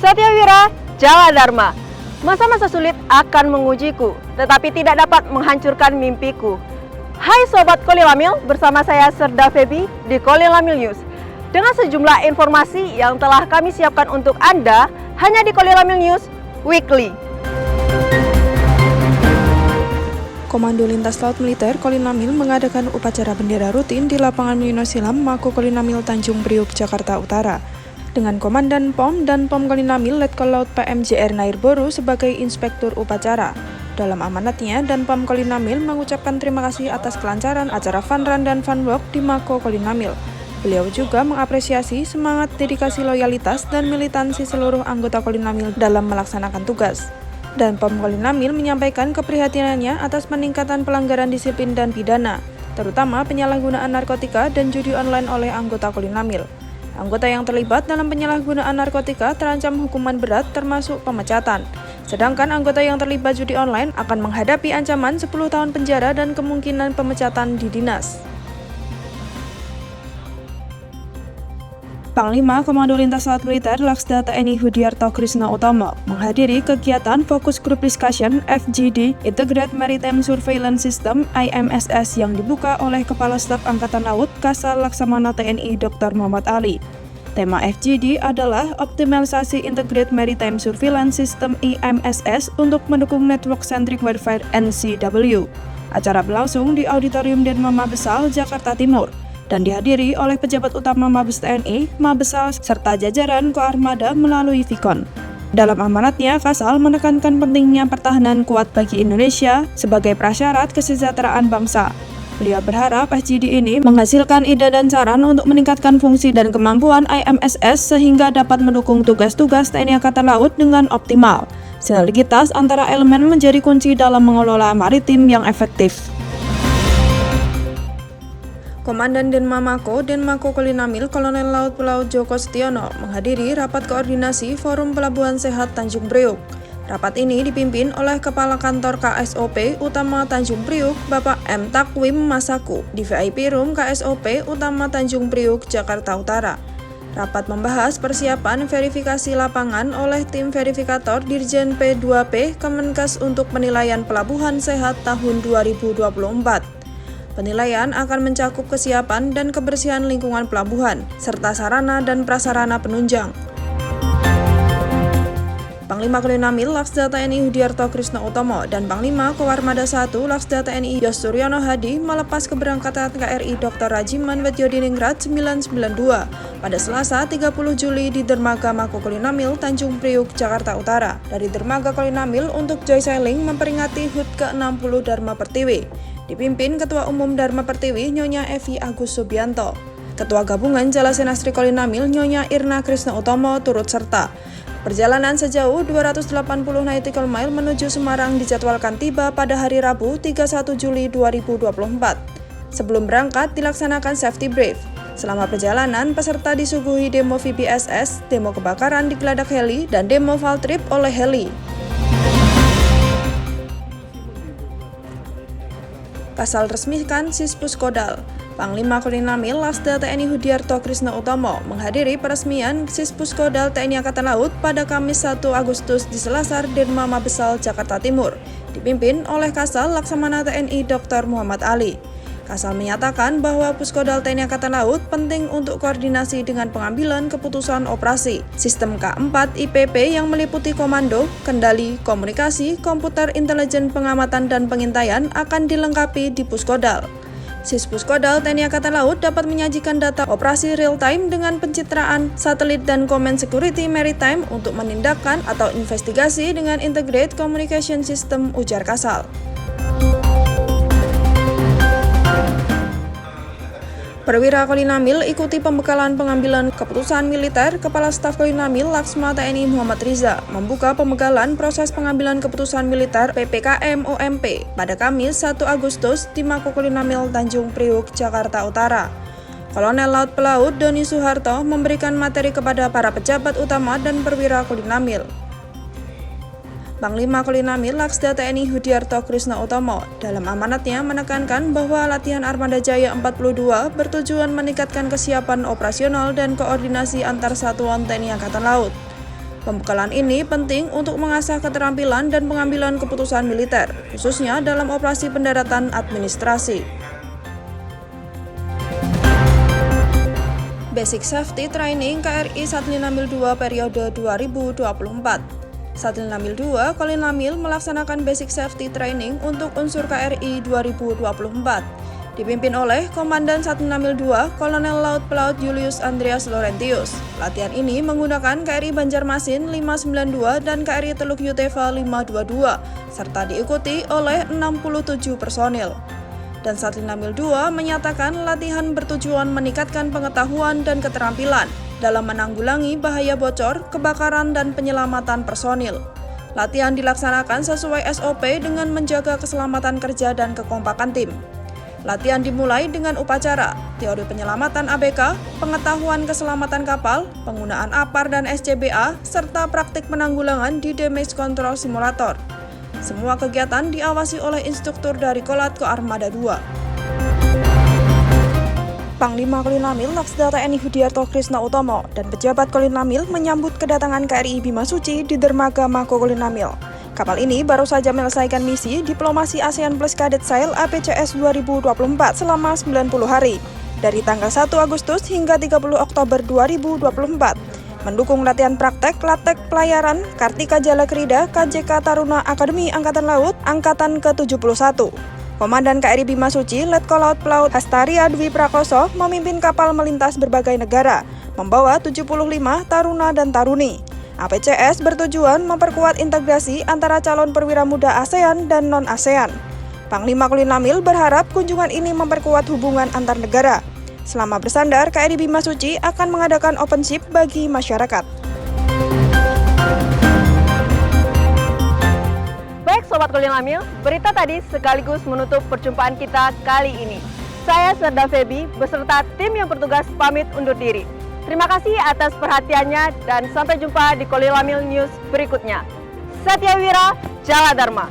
Satyawira, Jawa Dharma. Masa-masa sulit akan mengujiku, tetapi tidak dapat menghancurkan mimpiku. Hai Sobat Kolilamil, bersama saya Serda Febi di Kolilamil News. Dengan sejumlah informasi yang telah kami siapkan untuk Anda, hanya di Kolilamil News Weekly. Komando Lintas Laut Militer Kolilamil mengadakan upacara bendera rutin di lapangan Milino Silam, Mako Kolilamil, Tanjung Priok, Jakarta Utara. Dengan Komandan POM dan POM Kolilamil Letkol Laut PMJR Nairboru sebagai inspektur upacara. Dalam amanatnya, dan POM Kolilamil mengucapkan terima kasih atas kelancaran acara Fun Run dan Fun Walk di Mako Kolilamil. Beliau juga mengapresiasi semangat, dedikasi, loyalitas, dan militansi seluruh anggota Kolilamil dalam melaksanakan tugas. Dan POM Kolilamil menyampaikan keprihatinannya atas peningkatan pelanggaran disiplin dan pidana, terutama penyalahgunaan narkotika dan judi online oleh anggota Kolilamil. Anggota yang terlibat dalam penyalahgunaan narkotika terancam hukuman berat termasuk pemecatan. Sedangkan anggota yang terlibat judi online akan menghadapi ancaman 10 tahun penjara dan kemungkinan pemecatan di dinas. Panglima Komando Lintas Laut Militer Laksda TNI Hudiarto Krisna Utomo menghadiri kegiatan Focus Group Discussion FGD Integrated Maritime Surveillance System IMSS yang dibuka oleh Kepala Staf Angkatan Laut Kasal Laksamana TNI Dr. Muhammad Ali. Tema FGD adalah optimalisasi Integrated Maritime Surveillance System IMSS untuk mendukung Network Centric Warfare NCW. Acara berlangsung di Auditorium Denma Mabesal, Jakarta Timur, dan dihadiri oleh pejabat utama Mabes TNI, Mabesal, serta jajaran Koarmada melalui Vikon. Dalam amanatnya, Kasal menekankan pentingnya pertahanan kuat bagi Indonesia sebagai prasyarat kesejahteraan bangsa. Beliau berharap FGD ini menghasilkan ide dan saran untuk meningkatkan fungsi dan kemampuan IMSS sehingga dapat mendukung tugas-tugas TNI Angkatan Laut dengan optimal. Sinergitas antara elemen menjadi kunci dalam mengelola maritim yang efektif. Komandan Denma Mako Kolilamil Kolonel Laut Pelaut Joko Setiono menghadiri rapat koordinasi Forum Pelabuhan Sehat Tanjung Priok. Rapat ini dipimpin oleh Kepala Kantor KSOP Utama Tanjung Priok, Bapak M. Takwim Masaku, di VIP Room KSOP Utama Tanjung Priok, Jakarta Utara. Rapat membahas persiapan verifikasi lapangan oleh tim verifikator Dirjen P2P Kemenkes untuk penilaian pelabuhan sehat tahun 2024. Penilaian akan mencakup kesiapan dan kebersihan lingkungan pelabuhan, serta sarana dan prasarana penunjang. Panglima Kolilamil Laksda TNI Hudiarto Krisna Utomo dan Panglima Koarmada 1 Laksda TNI Yos Suryono Hadi melepas keberangkatan KRI Dr. Rajiman Wedyodiningrat 992 pada Selasa 30 Juli di Dermaga Mako Kolilamil, Tanjung Priok, Jakarta Utara. Dari Dermaga Kolilamil untuk joy sailing memperingati HUT ke-60 Dharma Pertiwi, dipimpin Ketua Umum Dharma Pertiwi Nyonya Evi Agus Subianto. Ketua Gabungan Jalasenastri Kolilamil Nyonya Irna Krisna Utomo turut serta. Perjalanan sejauh 280 nautical mile menuju Semarang dijadwalkan tiba pada hari Rabu 31 Juli 2024. Sebelum berangkat dilaksanakan safety brief. Selama perjalanan, peserta disuguhi demo VBSS, demo kebakaran di geladak heli, dan demo fall trip oleh heli. Kasal resmikan Sispuskodal. Panglima Kolilamil Laksda TNI Hudiarto Krisna Utomo menghadiri peresmian Sispuskodal TNI Angkatan Laut pada Kamis 1 Agustus di Selasar Denma Mabesal, Jakarta Timur, dipimpin oleh Kasal Laksamana TNI Dr. Muhammad Ali. Kasal menyatakan bahwa Puskodal TNI Angkatan Laut penting untuk koordinasi dengan pengambilan keputusan operasi. Sistem K4 IPP yang meliputi komando, kendali, komunikasi, komputer intelijen pengamatan dan pengintaian akan dilengkapi di Puskodal. Sispuskodal TNI Angkatan Laut dapat menyajikan data operasi real-time dengan pencitraan satelit dan Command Security Maritime untuk menindakkan atau investigasi dengan Integrated Communication System, ujar Kasal. Perwira Kolilamil ikuti pembekalan pengambilan keputusan militer Kepala Staf Kolilamil Laksma TNI Muhammad Riza membuka pembegalan proses pengambilan keputusan militer PPKM OMP pada Kamis 1 Agustus di Mako Kolilamil Tanjung Priok, Jakarta Utara. Kolonel Laut Pelaut Doni Suharto memberikan materi kepada para pejabat utama dan perwira Kolilamil. Panglima Kolilamil Laksda TNI Hudiarto Krisna Utomo dalam amanatnya menekankan bahwa latihan Armada Jaya 42 bertujuan meningkatkan kesiapan operasional dan koordinasi antar satuan TNI Angkatan Laut. Pembekalan ini penting untuk mengasah keterampilan dan pengambilan keputusan militer, khususnya dalam operasi pendaratan administrasi. Basic Safety Training KRI Satlinamil 2 periode 2024. Satlinamil 2 Kolinamil melaksanakan Basic Safety Training untuk unsur KRI 2024. Dipimpin oleh Komandan Satlinamil 2 Kolonel Laut Pelaut Julius Andreas Laurentius. Latihan ini menggunakan KRI Banjarmasin 592 dan KRI Teluk Yutefa 522, serta diikuti oleh 67 personil. Dan Satlinamil 2 menyatakan latihan bertujuan meningkatkan pengetahuan dan keterampilan dalam menanggulangi bahaya bocor, kebakaran, dan penyelamatan personil. Latihan dilaksanakan sesuai SOP dengan menjaga keselamatan kerja dan kekompakan tim. Latihan dimulai dengan upacara, teori penyelamatan ABK, pengetahuan keselamatan kapal, penggunaan APAR dan SCBA, serta praktik penanggulangan di Damage Control Simulator. Semua kegiatan diawasi oleh instruktur dari Kolatko Armada 2. Panglima Kolinamil Laksda TNI Hudiarto Krisna Utomo dan pejabat Kolinamil menyambut kedatangan KRI Bima Suci di dermaga Mako Kolinamil. Kapal ini baru saja menyelesaikan misi diplomasi ASEAN Plus Cadet Sail APCS 2024 selama 90 hari, dari tanggal 1 Agustus hingga 30 Oktober 2024. Mendukung latihan praktek Latek Pelayaran Kartika Jala Krida KJK Taruna Akademi Angkatan Laut Angkatan ke-71. Komandan KRI Bima Suci Letkol Laut Pelaut Hastaria Dwi Prakoso memimpin kapal melintas berbagai negara, membawa 75 taruna dan taruni. APCS bertujuan memperkuat integrasi antara calon perwira muda ASEAN dan non-ASEAN. Panglima Kolinamil berharap kunjungan ini memperkuat hubungan antar negara. Selama bersandar, KRI Bima Suci akan mengadakan open ship bagi masyarakat. Baik Sobat Kolinamil, berita tadi sekaligus menutup perjumpaan kita kali ini. Saya Serda Febi beserta tim yang bertugas pamit undur diri. Terima kasih atas perhatiannya dan sampai jumpa di Kolinamil News berikutnya. Satya Wira, Jala Dharma.